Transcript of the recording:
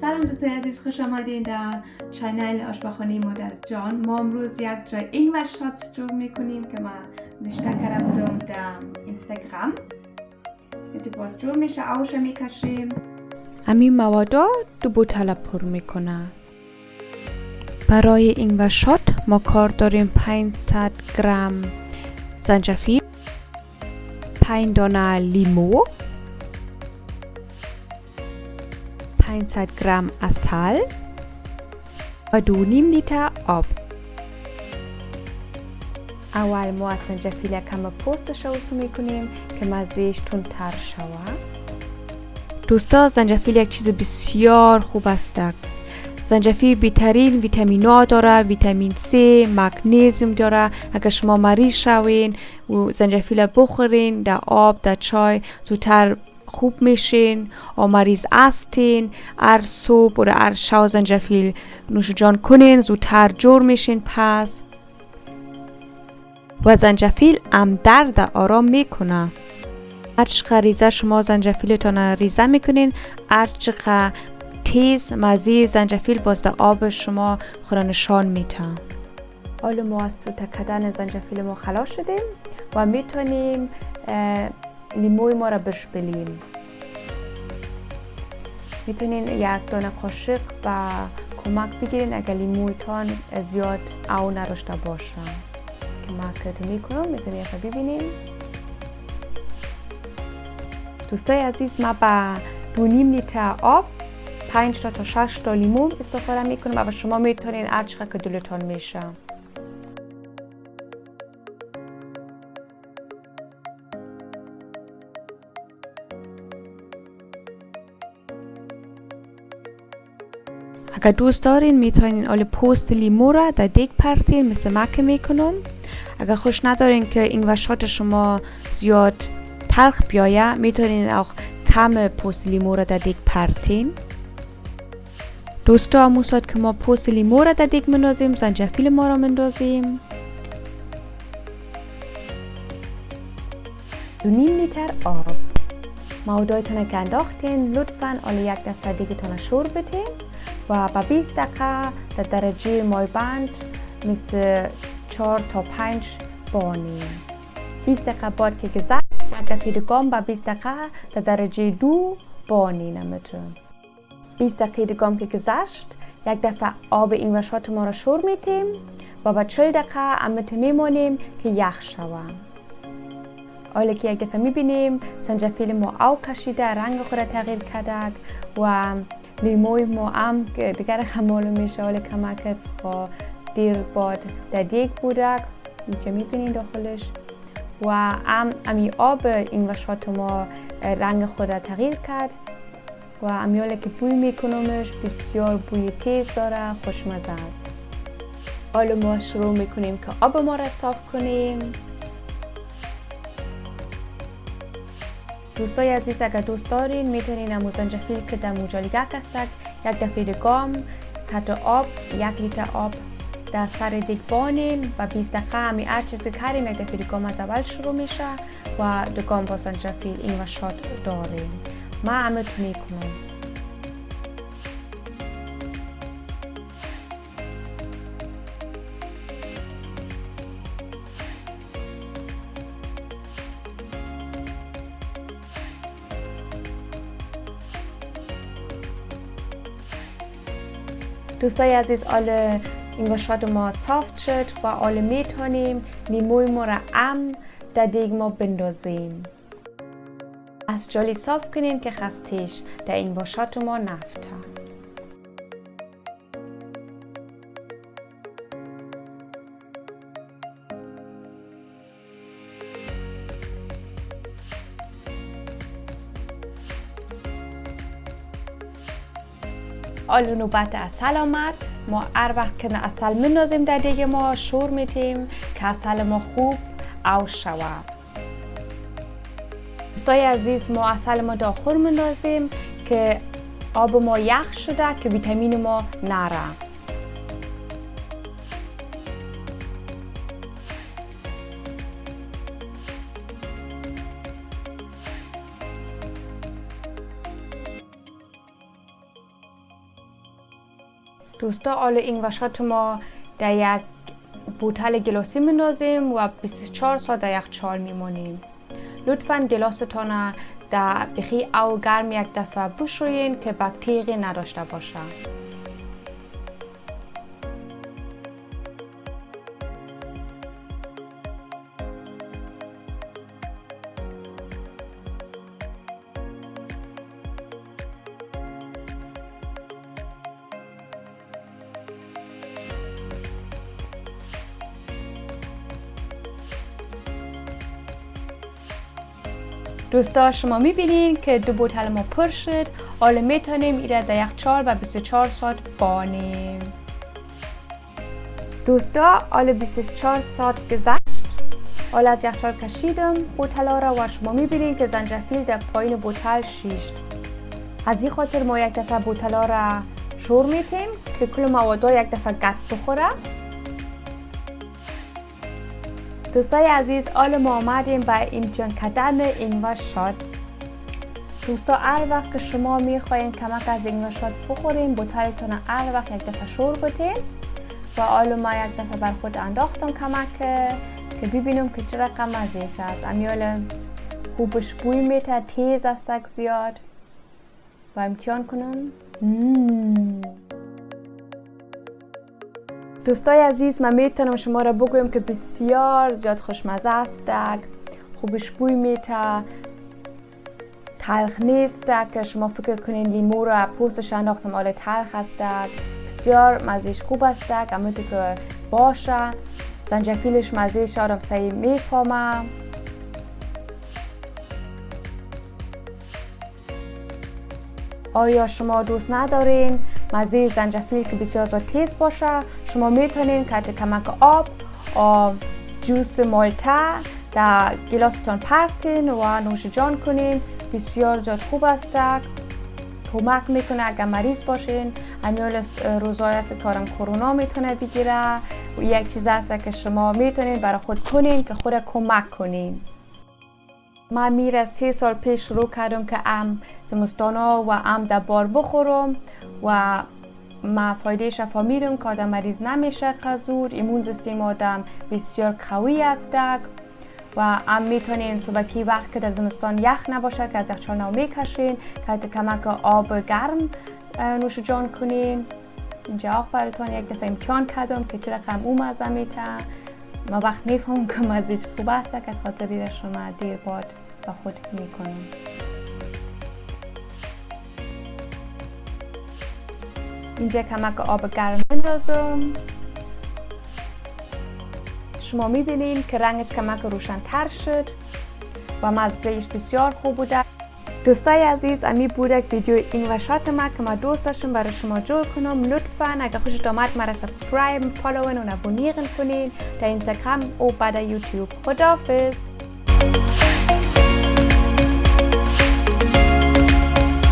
سلام دوستان عزیز، خوش آمدین در چینل آشپزخانه مادر جان. ما امروز یک جای اینور شات جور میکنیم که ما نشته کرده بودم در اینستاگرام. که باز جور میشه، آوش میکشیم. همین موادا دو بوتل پر میکنه. برای اینور شات ما کار داریم 500 گرم زنجبیل، 5 دانه لیمو، 500 گرم عسل و 2.5 لیتر آب. اول ما از زنجبیل کم پوستش رو میکنیم که مزهش تندتر شود. دوستا، زنجبیل یک چیز بسیار خوب است. زنجبیل بهترین ویتامین‌ها داره، ویتامین C، مگنیزیم داره. اگر شما مریض شوین و زنجبیل بخورین در آب، در چای، زودتر خوب میشین. و مریض هستین، هر صبح و هر شب زنجبیل نوش جان کنین، زودتر جور میشین. پس و زنجبیل هم درد آرام میکنه. هر چقدر ریزه شما زنجبیلتون ریزه میکنین، هر چقدر تیز مزه زنجبیل باز در آب شما خود نشان میده. حالا ما از سوت کردن زنجبیل ما خلاص شدیم و میتونیم لیموی ما را بشپلیم. میتونین یک دانه قاشق با کمک بگیرین اگر لیمویتان زیاد او نداشته باشه که ما کردیم میکنم. میتونین ببینین دوستای عزیز، ما با 2.5 لیتر آب 5 تا 6 تا لیمو استفاده میکنم و شما میتونین هر چقدر که دلتان میشه. اگر دوست دارین میتونین آل پوست لیمو را در دیگ پرتین مثل ما که میکنم. اگر خوش ندارین که اینور شات شما زیاد تلخ بیایه، میتونین auch کم پوست لیمو را در دیگ پرتین. دوستا، موساد که ما پوست لیمو را در دیگ مندازیم، زنجبیل ما را مندازیم. 2.5 لیتر آب. موادایتان که انداختین لطفاً آل یک دفعه دیگه تان شور بتین و با 20 دقیقه در درجه مایبند مثل 4 تا 5 بانیم. 20 دقیقه بعد که گذشت، یک دفعه دیگه با 20 دقیقه در درجه 2 بانیم. 20 دقیقه دیگه که گذشت، یک دفعه آب اینور شات ما را شور میتیم و با 40 دقیقه امتو میمونیم که یخ شود. حالا که یک دفعه میبینیم زنجبیل ما او کشیده، رنگ خود را تغییر کرده و لیموی ما هم دیگر خمالو میشه. حالا کمکت خوا دیر باد در دیگ بوده، اینجا میبینین داخلش و امی آب اینور شات ما رنگ خود را تغییر کرد و امیاله که بوی میکنمش بسیار بوی تیز داره، خوشمزه است. حالا ما شروع میکنیم که آب ما را صاف کنیم. دوستای عزیز، اگر دوست دارین میتونین امو زنجبیل که در موجال یک است، یک دفعه دیگام کت آب 1 لیتر آب در سر دیگ بانین و 20 دقیقه همی هر چیز که کردیم یک دفعه دیگام از اول شروع میشه و دیگام با زنجبیل اینور شات داریم. ما همه تو میکنم. دوستای عزیز، آل اینور شات ما صاف شد و آل میتونیم لیموی ما را در دیگ ما بندازیم. از جالی صاف کنین که خستیش در اینور شات ما نفته. آل نوبت عسل آمد. ما هر وقت که عسل مندازیم در دیگ ما شور میتیم که عسل ما خوب او شود. دوستای عزیز، ما عسل ما داخل مندازیم که آب ما یخ شده که ویتامین ما نره. دوستا آل اینگور شات ما در یک بوتل گلاسی میندازیم و 24 ساعت در یخچال میمونیم. لطفاً گلاستان در بخی او گرم یک دفعه بشویین که باکتری نداشته باشه. دوستا شما میبینین که 2 بوتل ما پر شد. حالا میتونیم ایره در یخچال و 24 ساعت بانیم. دوستا حالا 24 ساعت گذشت. حالا از یخچال کشیدم بوتلا را و شما میبینین که زنجبیل در پایین بوتل شیشت. از این خاطر ما یک دفعه بوتلا را شور میتیم که کل مواد یک دفعه گت بخوره. دوستای عزیز، حالا ما آمدیم به امتحان کردن اینگور شات. دوستا هر وقت که شما میخواین کمک از اینگور شات بخورین، بوتلتون هر وقت یک دفعه شور بتین و حالا ما یک دفعه بر خود انداختم کمک که ببینم که چه رقم مزهش است. امیال خوبش بوی میته، تیز است زیاد و امتحان کنم. دوستای عزیز، من میتونم شما را بگویم که بسیار زیاد خوشمزه است، خوبش بوی میته، تلخ نیست که شما فکر کنین لیمو را پوستش انداختم حالا تلخ است. بسیار مزهش خوب است، اما که باشه. زنجبیلش مزهش آدم سعی میفهمه. آیا شما دوست ندارین مزه زنجبیل که بسیار زیاد تیز باشه؟ شما میتونین که کمک آب جوس مالته در گلاستان پرتین و نوش جان کنین. بسیار زیاد خوب است، کمک میکنه اگر مریض باشین. امیال روزای است کارم کرونا میتونه بگیره و یک چیز است که شما میتونین برای خود کنین که خود کمک کنین. من میره 3 سال پیش شروع کردم که زمستانا و در بار بخورم و ما فایده شفا میرم که آدم مریض نمیشه زود. ایمون سیستم آدم بسیار قوی است و میتونین صبحی وقت که در زمستان یخ نباشه که از یخچال نو میکشین که کمک آب گرم نوش جان کنین. اینجا آق براتون یک دفعه امتحان کردم که چه رقم او مزه میته. ما وقت میفهمم که مزهش خوب است که از خاطر شما دیر باد با خود میکنم. اینجا کمک آب گرم میندازم. شما میبینین که رنگش کمک روشن تر شد و مزهش بسیار خوب بوده. دوستای عزیز، امی بوده ویدیو اینگور شات ما که ما دوست داشتم برای شما جور کنم. لطفاً اگر خوشت آمد مرا سابسکرایب، فالوین و ابونیرن کنین در اینستاگرام و بعد یوتیوب. خداحافظ.